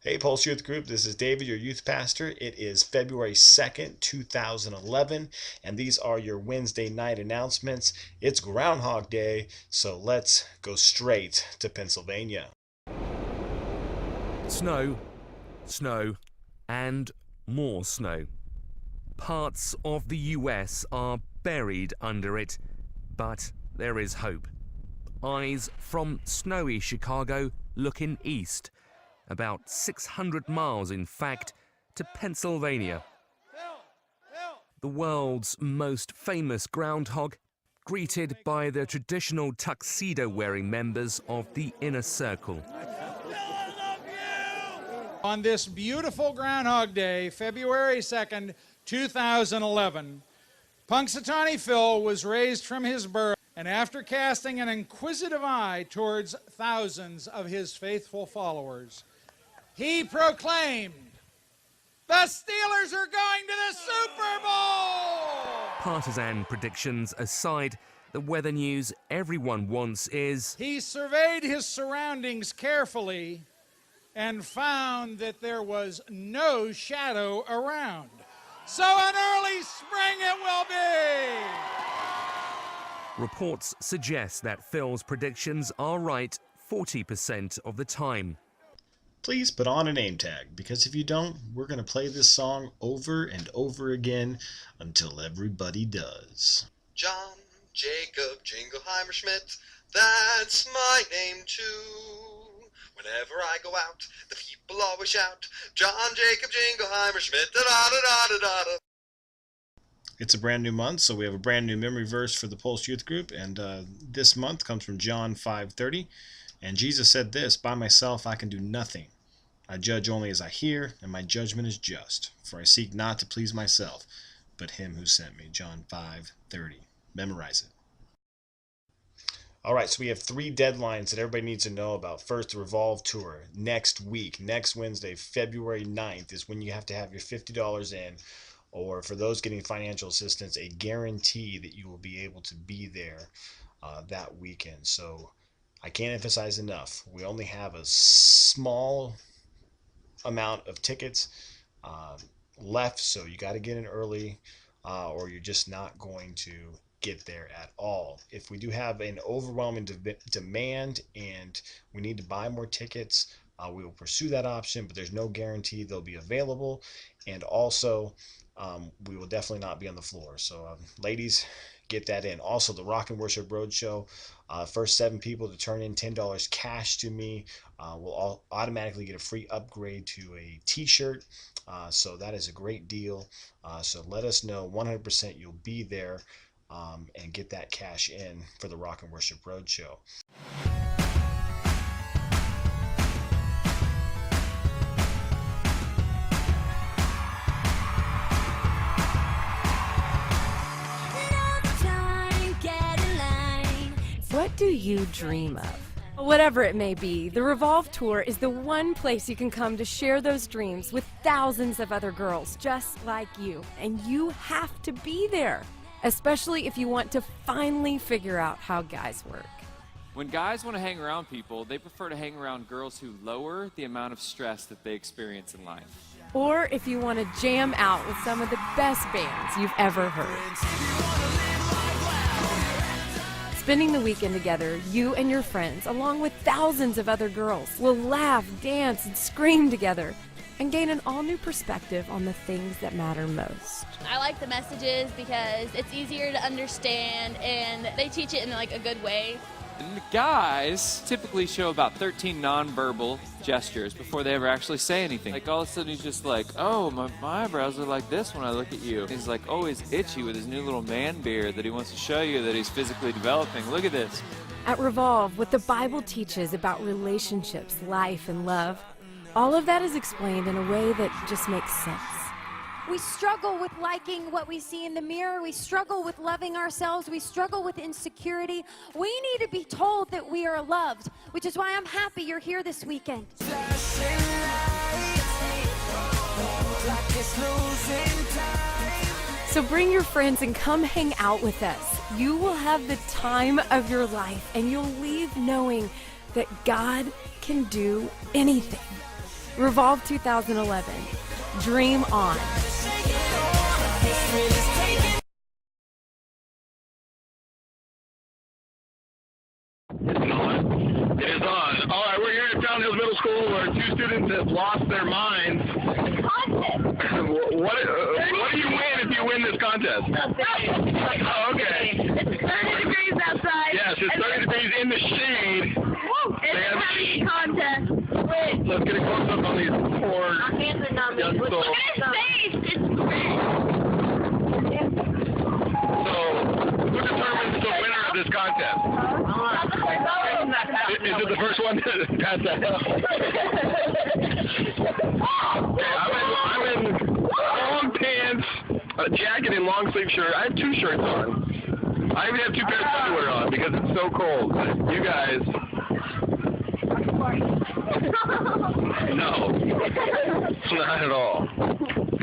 Hey, Pulse Youth Group, this is David, your youth pastor. It is February 2nd, 2011, and these are your Wednesday night announcements. It's Groundhog Day, so let's go straight to Pennsylvania. Snow, snow, and more snow. Parts of the US are buried under it, but there is hope. Eyes from snowy Chicago looking east, about 600 miles in fact, to Pennsylvania. The world's most famous groundhog, greeted by the traditional tuxedo-wearing members of the Inner Circle. On this beautiful Groundhog Day, February 2nd, 2011, Punxsutawney Phil was raised from his birth, and after casting an inquisitive eye towards thousands of his faithful followers, he proclaimed, "The Steelers are going to the Super Bowl!" Partisan predictions aside, the weather news everyone wants is... He surveyed his surroundings carefully and found that there was no shadow around. So an early spring it will be! Reports suggest that Phil's predictions are right 40% of the time. Please put on a name tag, because if you don't, we're going to play this song over and over again until everybody does. John Jacob Jingleheimer Schmidt, that's my name too. Whenever I go out, the people always shout, John Jacob Jingleheimer Schmidt, da-da-da-da-da-da. It's a brand new month, so we have a brand new memory verse for the Pulse Youth Group, and this month comes from John 5:30. And Jesus said this, "By myself I can do nothing. I judge only as I hear, and my judgment is just. For I seek not to please myself, but him who sent me." John 5:30. Memorize it. All right, so we have 3 deadlines that everybody needs to know about. First, the Revolve Tour. Next week, next Wednesday, February 9th, is when you have to have your $50 in, or for those getting financial assistance, a guarantee that you will be able to be there that weekend. So I can't emphasize enough. We only have a small amount of tickets left, so you got to get in early or you're just not going to get there at all. If we do have an overwhelming demand and we need to buy more tickets, we will pursue that option, but there's no guarantee they'll be available. And also, we will definitely not be on the floor. So ladies, get that in. Also, the Rock and Worship Roadshow, first 7 people to turn in $10 cash to me will all automatically get a free upgrade to a t-shirt. So that is a great deal. So let us know 100% you'll be there and get that cash in for the Rock and Worship Roadshow. What do you dream of? Whatever it may be, the Revolve Tour is the one place you can come to share those dreams with thousands of other girls just like you. And you have to be there, especially if you want to finally figure out how guys work. When guys want to hang around people, they prefer to hang around girls who lower the amount of stress that they experience in life. Or if you want to jam out with some of the best bands you've ever heard. Spending the weekend together, you and your friends, along with thousands of other girls, will laugh, dance, and scream together and gain an all-new perspective on the things that matter most. I like the messages because it's easier to understand and they teach it in like a good way. And the guys typically show about 13 nonverbal gestures before they ever actually say anything. Like all of a sudden he's just like, "Oh, my eyebrows are like this when I look at you." He's like always itchy with his new little man beard that he wants to show you that he's physically developing. Look at this. At Revolve, what the Bible teaches about relationships, life, and love, all of that is explained in a way that just makes sense. We struggle with liking what we see in the mirror. We struggle with loving ourselves. We struggle with insecurity. We need to be told that we are loved, which is why I'm happy you're here this weekend. So bring your friends and come hang out with us. You will have the time of your life, and you'll leave knowing that God can do anything. Revolve 2011. Dream on. It is on. All right, we're here at Town Hills Middle School where two students have lost their minds. What do you win if you win this contest? Oh, okay. It's 30 degrees outside. Yes, it's 30 degrees in the shade. It's a happy contest. Let's get a close up on these poor My hands are numb. young Look souls. at his face. It's red. So, who determines the winner of this contest? Is it the first one to pass that out? I'm in long pants, a jacket, and long sleeve shirt. I have two shirts on. I even have two pairs of underwear on because it's so cold. You guys, no, not at all.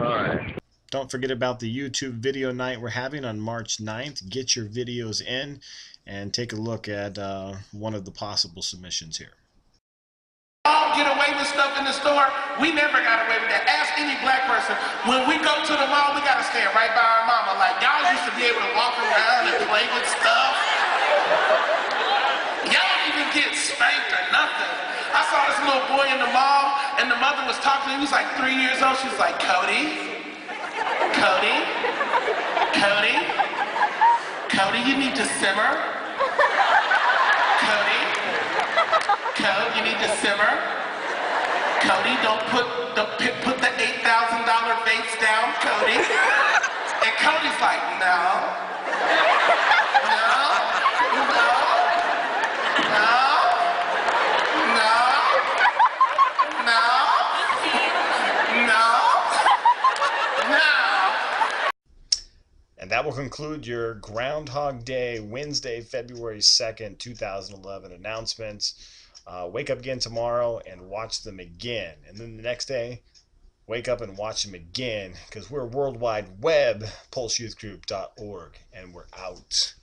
All right. Don't forget about the YouTube video night we're having on March 9th. Get your videos in and take a look at one of the possible submissions here. All get away with stuff in the store. We never got away with that. Ask any black person. When we go to the mall, we gotta stand right by our mama. Like, y'all used to be able to walk around and play with stuff. Y'all don't even get spanked or nothing. I saw this little boy in the mall, and the mother was talking to him. He was like 3 years old. She was like, Cody, you need to simmer. Cody, you need to simmer. Cody, don't put the $8,000 vase down, Cody. And Cody's like, no. And that will conclude your Groundhog Day, Wednesday, February 2nd, 2011 announcements. Wake up again tomorrow and watch them again. And then the next day, wake up and watch them again because we're World Wide Web, pulseyouthgroup.org, and we're out.